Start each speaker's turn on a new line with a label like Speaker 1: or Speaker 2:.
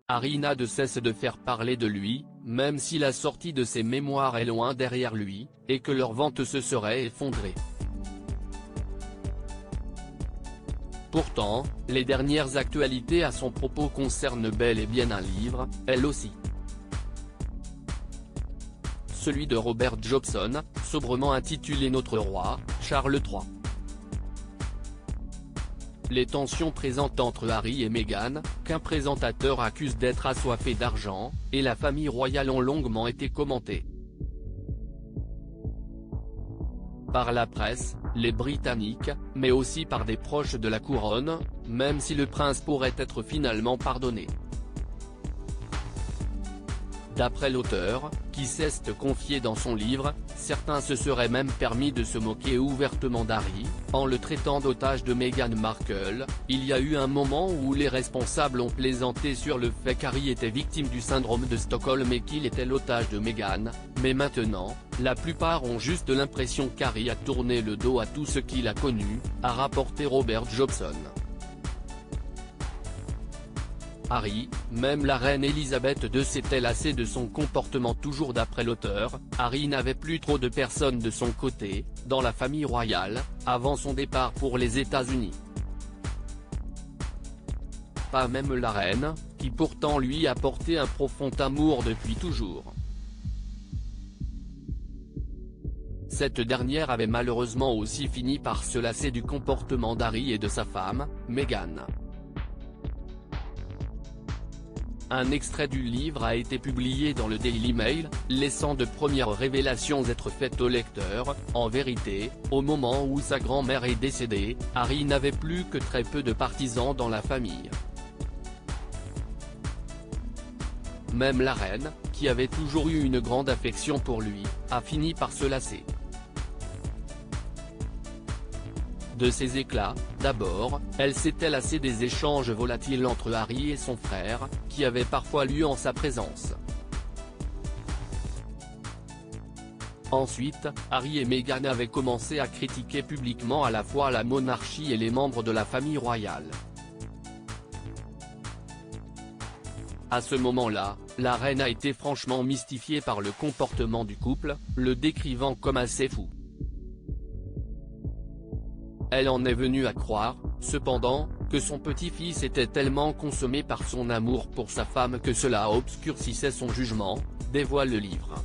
Speaker 1: Harry n'a de cesse de faire parler de lui, même si la sortie de ses mémoires est loin derrière lui, et que leur vente se serait effondrée. Pourtant, les dernières actualités à son propos concernent bel et bien un livre, elle aussi. Celui de Robert Jobson, sobrement intitulé Notre roi, Charles III. Les tensions présentes entre Harry et Meghan, qu'un présentateur accuse d'être assoiffé d'argent, et la famille royale ont longuement été commentées par la presse, les Britanniques, mais aussi par des proches de la couronne, même si le prince pourrait être finalement pardonné. D'après l'auteur, qui s'est confié dans son livre, certains se seraient même permis de se moquer ouvertement d'Harry, en le traitant d'otage de Meghan Markle. Il y a eu un moment où les responsables ont plaisanté sur le fait qu'Harry était victime du syndrome de Stockholm et qu'il était l'otage de Meghan, mais maintenant, la plupart ont juste l'impression qu'Harry a tourné le dos à tout ce qu'il a connu, a rapporté Robert Jobson. Harry, même la reine Elisabeth II s'était lassée de son comportement. Toujours d'après l'auteur, Harry n'avait plus trop de personnes de son côté, dans la famille royale, avant son départ pour les États-Unis. Pas même la reine, qui pourtant lui apportait un profond amour depuis toujours. Cette dernière avait malheureusement aussi fini par se lasser du comportement d'Harry et de sa femme, Meghan. Un extrait du livre a été publié dans le Daily Mail, laissant de premières révélations être faites au lecteur. En vérité, au moment où sa grand-mère est décédée, Harry n'avait plus que très peu de partisans dans la famille. Même la reine, qui avait toujours eu une grande affection pour lui, a fini par se lasser de ses éclats. D'abord, elle s'était lassée des échanges volatiles entre Harry et son frère, qui avaient parfois lieu en sa présence. Ensuite, Harry et Meghan avaient commencé à critiquer publiquement à la fois la monarchie et les membres de la famille royale. À ce moment-là, la reine a été franchement mystifiée par le comportement du couple, le décrivant comme assez fou. Elle en est venue à croire, cependant, que son petit-fils était tellement consommé par son amour pour sa femme que cela obscurcissait son jugement, dévoile le livre.